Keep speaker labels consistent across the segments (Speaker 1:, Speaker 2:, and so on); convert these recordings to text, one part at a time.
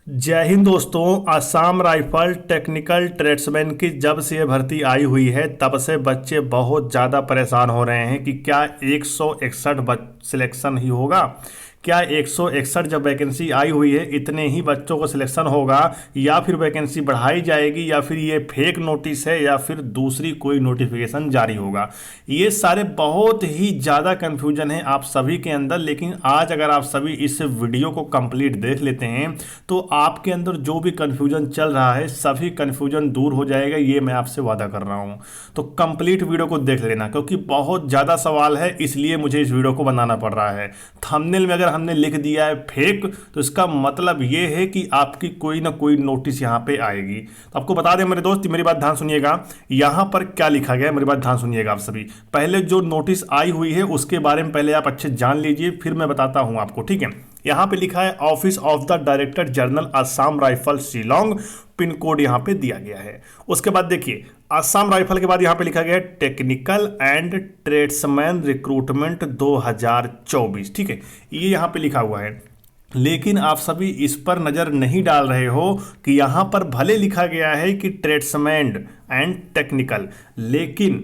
Speaker 1: जय हिंद दोस्तों। Assam rifle technical tradesman की जब से ये भर्ती आई हुई है तब से बच्चे बहुत ज़्यादा परेशान हो रहे हैं कि क्या 161 सिलेक्शन ही होगा। क्या 161 जब वैकेंसी आई हुई है इतने ही बच्चों को सिलेक्शन होगा, या फिर वैकेंसी बढ़ाई जाएगी, या फिर ये फेक नोटिस है, या फिर दूसरी कोई नोटिफिकेशन जारी होगा। ये सारे बहुत ही ज़्यादा कन्फ्यूजन है आप सभी के अंदर। लेकिन आज अगर आप सभी इस वीडियो को कंप्लीट देख लेते हैं तो आपके अंदर जो भी कन्फ्यूजन चल रहा है सभी कन्फ्यूजन दूर हो जाएगा, ये मैं आपसे वादा कर रहा हूँ। तो कंप्लीट वीडियो को देख लेना, क्योंकि बहुत ज़्यादा सवाल है इसलिए मुझे इस वीडियो को बनाना पड़ रहा है। थंबनेल में अगर हमने लिख दिया है फेक तो इसका मतलब ये है कि आपकी कोई ना कोई नोटिस यहाँ पे आएगी। तो आपको बता दें मेरे दोस्त, मेरी बात ध्यान सुनिएगा। यहाँ पर क्या लिखा गया है मेरी बात ध्यान सुनिएगा आप सभी। पहले जो नोटिस आई हुई है उसके बारे में पहले आप अच्छे जान लीजिए, फिर मैं बताता हूँ आपको, ठीक है। यहाँ पे लिखा है office of the director general Assam rifle Shillong, pin code यहाँ पे दिया गया है। उसके बाद देखिए असम राइफल के बाद यहाँ पे लिखा गया है टेक्निकल एंड ट्रेड्समैन रिक्रूटमेंट 2024, ठीक है, ये यहाँ पे लिखा हुआ है। लेकिन आप सभी इस पर नज़र नहीं डाल रहे हो कि यहाँ पर भले लिखा गया है कि ट्रेड्समैन एंड टेक्निकल, लेकिन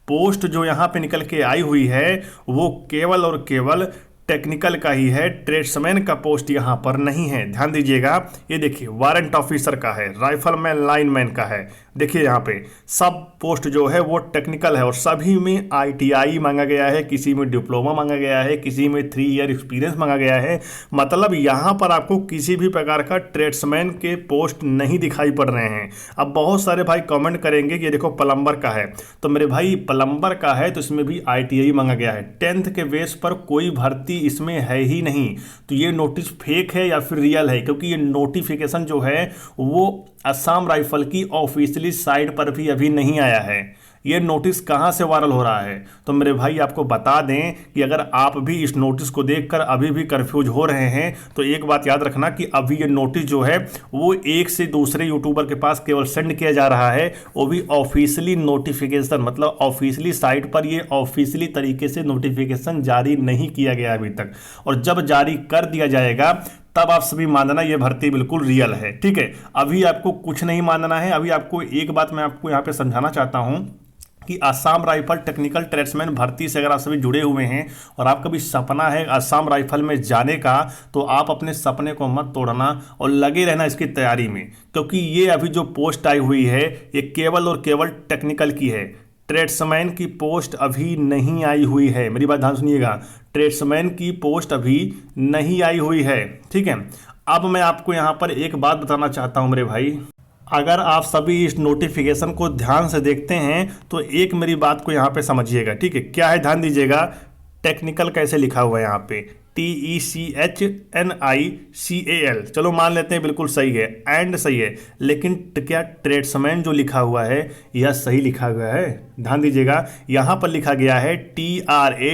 Speaker 1: पोस्ट जो यहाँ पे निकल के आई हुई है वो केवल और केवल टेक्निकल का ही है, ट्रेड्समैन का पोस्ट यहाँ पर नहीं है। ध्यान दीजिएगा, ये देखिए वारंट ऑफिसर का है, राइफलमैन लाइनमैन का है। देखिए यहाँ पे सब पोस्ट जो है वो टेक्निकल है और सभी में आईटीआई मांगा गया है, किसी में डिप्लोमा मांगा गया है, किसी में 3 ईयर एक्सपीरियंस मांगा गया है। मतलब यहाँ पर आपको किसी भी प्रकार का ट्रेड्समैन के पोस्ट नहीं दिखाई पड़ रहे हैं। अब बहुत सारे भाई कमेंट करेंगे कि ये देखो प्लम्बर का है, तो मेरे भाई प्लम्बर का है तो इसमें भी आईटीआई मांगा गया है। 10th के बेस पर कोई भर्ती इसमें है ही नहीं। तो ये नोटिस फेक है या फिर रियल है, क्योंकि ये नोटिफिकेशन जो है वो असम राइफल की ऑफिशियली साइट पर भी अभी नहीं आया है। ये नोटिस कहाँ से वायरल हो रहा है, तो मेरे भाई आपको बता दें कि अगर आप भी इस नोटिस को देखकर अभी भी कंफ्यूज हो रहे हैं तो एक बात याद रखना कि अभी ये नोटिस जो है वो एक से दूसरे यूट्यूबर के पास केवल सेंड किया जा रहा है, वो भी ऑफिशियली नोटिफिकेशन, मतलब ऑफिशियली साइट पर ये ऑफिशियली तरीके से नोटिफिकेशन जारी नहीं किया गया अभी तक। और जब जारी कर दिया जाएगा तब आप सभी मानना ये भर्ती बिल्कुल रियल है, ठीक है। अभी आपको कुछ नहीं मानना है। अभी आपको एक बात मैं आपको यहाँ पे समझाना चाहता हूँ कि असम राइफल टेक्निकल ट्रेड्समैन भर्ती से अगर आप सभी जुड़े हुए हैं और आपका भी सपना है असम राइफल में जाने का, तो आप अपने सपने को मत तोड़ना और लगे रहना इसकी तैयारी में, क्योंकि ये अभी जो पोस्ट आई हुई है ये केवल और केवल टेक्निकल की है। ट्रेड्समैन की पोस्ट अभी नहीं आई हुई है, मेरी बात ध्यान सुनिएगा, ट्रेड्समैन की पोस्ट अभी नहीं आई हुई है, ठीक है। अब मैं आपको यहाँ पर एक बात बताना चाहता हूँ मेरे भाई, अगर आप सभी इस नोटिफिकेशन को ध्यान से देखते हैं तो एक मेरी बात को यहाँ पे समझिएगा, ठीक है। क्या है ध्यान दीजिएगा, टेक्निकल कैसे लिखा हुआ है यहाँ पे, TECHNICAL, चलो मान लेते हैं बिल्कुल सही है, एंड सही है, लेकिन क्या ट्रेड्समैन जो लिखा हुआ है यह सही लिखा हुआ है? ध्यान दीजिएगा, यहाँ पर लिखा गया है TRADESMEN,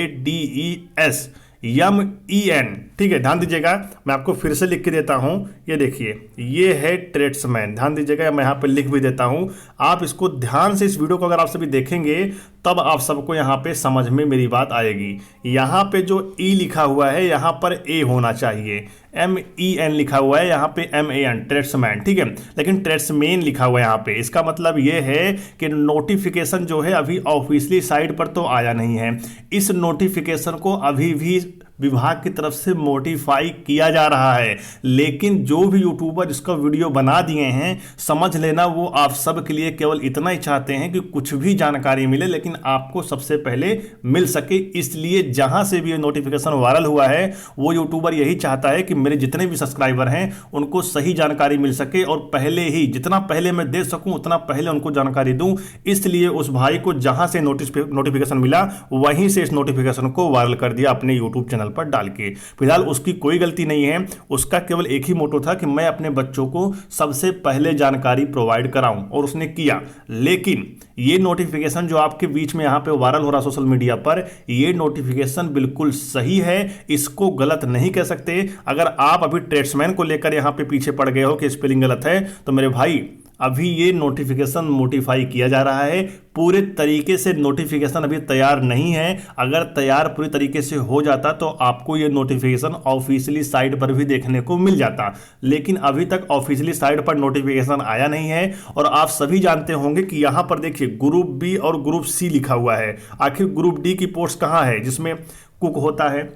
Speaker 1: ठीक है। ध्यान दीजिएगा, मैं आपको फिर से लिख के देता हूं, ये देखिए ये है ट्रेड्समैन। ध्यान दीजिएगा, मैं यहाँ पे लिख भी देता हूं, आप इसको ध्यान से इस वीडियो को अगर आप सभी देखेंगे तब आप सबको यहाँ पे समझ में मेरी बात आएगी। यहाँ पे जो ई लिखा हुआ है यहाँ पर ए होना चाहिए, MEN लिखा हुआ है यहाँ पे MAN, ट्रेड्समैन, ठीक है, लेकिन ट्रेड्समैन लिखा हुआ है यहाँ पे। इसका मतलब ये है कि नोटिफिकेशन जो है अभी ऑफिशियली साइट पर तो आया नहीं है। इस नोटिफिकेशन को अभी भी विभाग की तरफ से मोडिफाई किया जा रहा है, लेकिन जो भी यूट्यूबर इसका वीडियो बना दिए हैं समझ लेना वो आप सब के लिए केवल इतना ही चाहते हैं कि कुछ भी जानकारी मिले लेकिन आपको सबसे पहले मिल सके। इसलिए जहां से भी ये नोटिफिकेशन वायरल हुआ है वो यूट्यूबर यही चाहता है कि मेरे जितने भी सब्सक्राइबर हैं उनको सही जानकारी मिल सके और पहले ही जितना पहले मैं दे सकूं उतना पहले उनको जानकारी दूं। इसलिए उस भाई को जहां से नोटिफिकेशन मिला वहीं से इस नोटिफिकेशन को वायरल कर दिया अपने यूट्यूब चैनल पर डाल के। फिलहाल उसकी कोई गलती नहीं है, उसका केवल एक ही मोटो था कि मैं अपने बच्चों को सबसे पहले जानकारी प्रोवाइड कराऊं और उसने किया। लेकिन ये नोटिफिकेशन जो आपके बीच में यहां पे वायरल हो रहा सोशल मीडिया पर, ये नोटिफिकेशन बिल्कुल सही है, इसको गलत नहीं कह सकते। अगर आप अभी ट्रेड्समैन को लेकर यहां पे पीछे पड़ गए हो कि स्पेलिंग गलत है तो मेरे भाई अभी ये नोटिफिकेशन नोटिफाई किया जा रहा है। पूरे तरीके से नोटिफिकेशन अभी तैयार नहीं है। अगर तैयार पूरी तरीके से हो जाता तो आपको ये नोटिफिकेशन ऑफिशियली साइट पर भी देखने को मिल जाता, लेकिन अभी तक ऑफिशियली साइट पर नोटिफिकेशन आया नहीं है। और आप सभी जानते होंगे कि यहां पर देखिए ग्रुप बी और ग्रुप सी लिखा हुआ है। आखिर ग्रुप डी की पोस्ट कहां है जिसमें कुक होता है?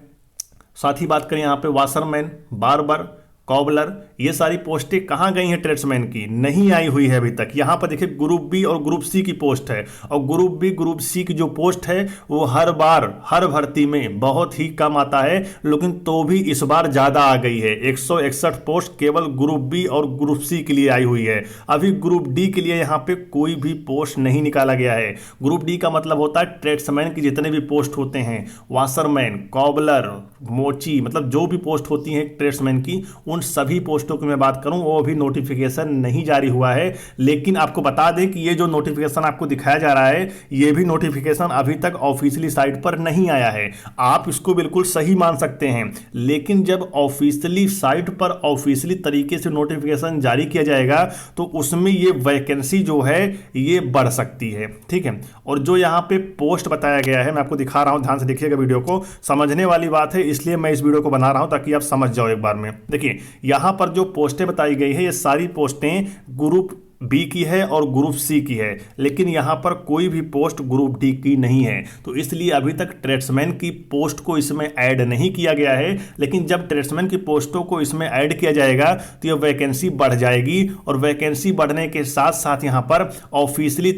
Speaker 1: साथ ही बात करें यहाँ पे वाशरमैन, बार्बर, कॉबलर, ये सारी पोस्टें कहाँ गई हैं ट्रेड्समैन की? नहीं आई हुई है अभी तक। यहाँ पर देखिए ग्रुप बी और ग्रुप सी की पोस्ट है, और ग्रुप बी ग्रुप सी की जो पोस्ट है वो हर बार हर भर्ती में बहुत ही कम आता है, लेकिन तो भी इस बार ज़्यादा आ गई है। 161 पोस्ट केवल ग्रुप बी और ग्रुप सी के लिए आई हुई है। अभी ग्रुप डी के लिए यहाँ पे कोई भी पोस्ट नहीं निकाला गया है। ग्रुप डी का मतलब होता है ट्रेड्समैन की जितने भी पोस्ट होते हैं, वाशरमैन, कॉबलर, मोची, मतलब जो भी पोस्ट होती हैं ट्रेड्समैन की, उन सभी पोस्टों की मैं बात करूं वो अभी नोटिफिकेशन नहीं जारी हुआ है। लेकिन आपको बता दें कि ये जो नोटिफिकेशन आपको दिखाया जा रहा है, ये भी नोटिफिकेशन अभी तक ऑफिशियली साइट पर नहीं आया है। आप इसको बिल्कुल सही मान सकते हैं, लेकिन जब ऑफिशियली साइट पर ऑफिशियली तरीके से नोटिफिकेशन जारी किया जाएगा तो उसमें ये वैकेंसी जो है ये बढ़ सकती है। ठीक है, और जो यहाँ पे पोस्ट बताया गया है मैं आपको दिखा रहा हूँ, ध्यान से देखिएगा वीडियो को, समझने वाली बात है, इसलिए मैं इस वीडियो को बना रहा हूँ ताकि आप समझ जाओ एक बार में। देखिए यहां पर जो पोस्टें बताई गई है ये सारी पोस्टें ग्रुप बी की है और ग्रुप सी की है, लेकिन यहां पर कोई भी पोस्ट ग्रुप डी की नहीं है। तो इसलिए अभी तक ट्रेड्समैन की पोस्ट को इसमें ऐड नहीं किया गया है। लेकिन जब ट्रेड्समैन की पोस्टों को इसमें ऐड किया जाएगा तो यह वैकेंसी बढ़ जाएगी, और वैकेंसी बढ़ने के साथ साथ यहां पर ऑफिशियली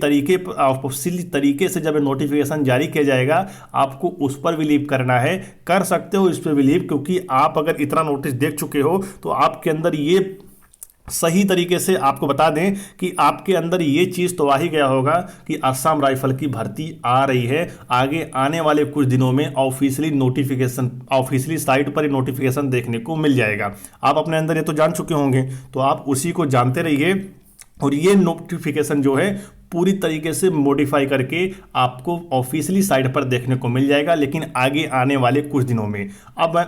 Speaker 1: तरीके से जब नोटिफिकेशन जारी किया जाएगा आपको उस पर बिलीव करना है। कर सकते हो इस पर बिलीव, क्योंकि आप अगर इतना नोटिस देख चुके हो तो आपके अंदर ये सही तरीके से आपको बता दें कि आपके अंदर ये चीज़ तो आ ही गया होगा कि असम राइफल की भर्ती आ रही है। आगे आने वाले कुछ दिनों में ऑफिशियली नोटिफिकेशन, ऑफिशियली साइट पर नोटिफिकेशन देखने को मिल जाएगा। आप अपने अंदर ये तो जान चुके होंगे, तो आप उसी को जानते रहिए। और ये नोटिफिकेशन जो है पूरी तरीके से मॉडिफाई करके आपको ऑफिशियली साइट पर देखने को मिल जाएगा, लेकिन आगे आने वाले कुछ दिनों में। अब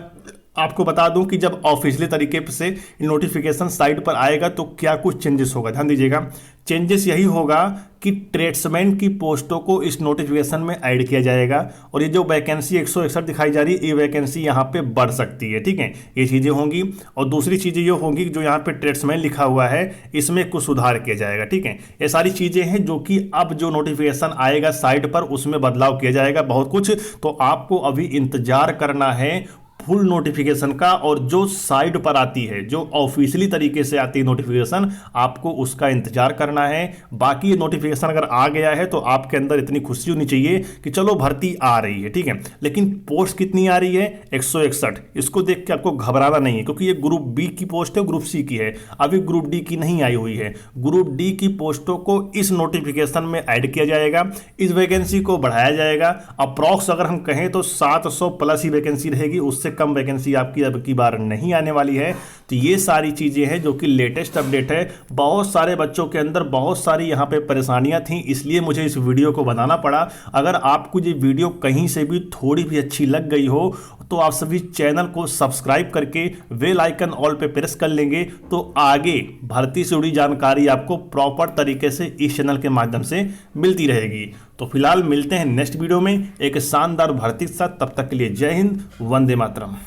Speaker 1: आपको बता दूं कि जब ऑफिशियली तरीके से नोटिफिकेशन साइट पर आएगा तो क्या कुछ चेंजेस होगा, ध्यान दीजिएगा। चेंजेस यही होगा कि ट्रेड्समैन की पोस्टों को इस नोटिफिकेशन में ऐड किया जाएगा, और ये जो वैकेंसी 161 दिखाई जा रही है ये वैकेंसी यहाँ पे बढ़ सकती है। ठीक है, ये चीज़ें होंगी। और दूसरी चीज़ें ये होंगी कि जो यहाँ पे ट्रेड्समैन लिखा हुआ है इसमें कुछ सुधार किया जाएगा। ठीक है, ये सारी चीज़ें हैं जो कि अब जो नोटिफिकेशन आएगा साइट पर उसमें बदलाव किया जाएगा बहुत कुछ। तो आपको अभी इंतजार करना है फुल नोटिफिकेशन का, और जो साइट पर आती है, जो ऑफिशियली तरीके से आती है नोटिफिकेशन, आपको उसका इंतजार करना है। बाकी ये नोटिफिकेशन अगर आ गया है तो आपके अंदर इतनी खुशी होनी चाहिए कि चलो भर्ती आ रही है। ठीक है, लेकिन पोस्ट कितनी आ रही है? 161। इसको देख के आपको घबराना नहीं है, क्योंकि ये ग्रुप बी की पोस्ट है, ग्रुप सी की है, अभी ग्रुप डी की नहीं आई हुई है। ग्रुप डी की पोस्टों को इस नोटिफिकेशन में ऐड किया जाएगा, इस वैकेंसी को बढ़ाया जाएगा। अप्रॉक्स अगर हम कहें तो 700 प्लस ही वैकेंसी रहेगी, उससे कम वैकेंसी आपकी अब की बार नहीं आने वाली है। तो ये सारी चीजें हैं जो कि लेटेस्ट अपडेट है। बहुत सारे बच्चों के अंदर बहुत सारी यहाँ पे परेशानियां थी, इसलिए मुझे इस वीडियो को बनाना पड़ा। अगर आपको ये वीडियो कहीं से भी थोड़ी भी अच्छी लग गई हो तो आप सभी चैनल को सब्सक्राइब करके बेल आइकन ऑल पे प्रेस कर लेंगे, तो आगे भर्ती से जुड़ी जानकारी आपको प्रॉपर तरीके से इस चैनल के माध्यम से मिलती रहेगी। तो फिलहाल मिलते हैं नेक्स्ट वीडियो में एक शानदार भर्ती के साथ। तब तक के लिए जय हिंद, वंदे मातरम।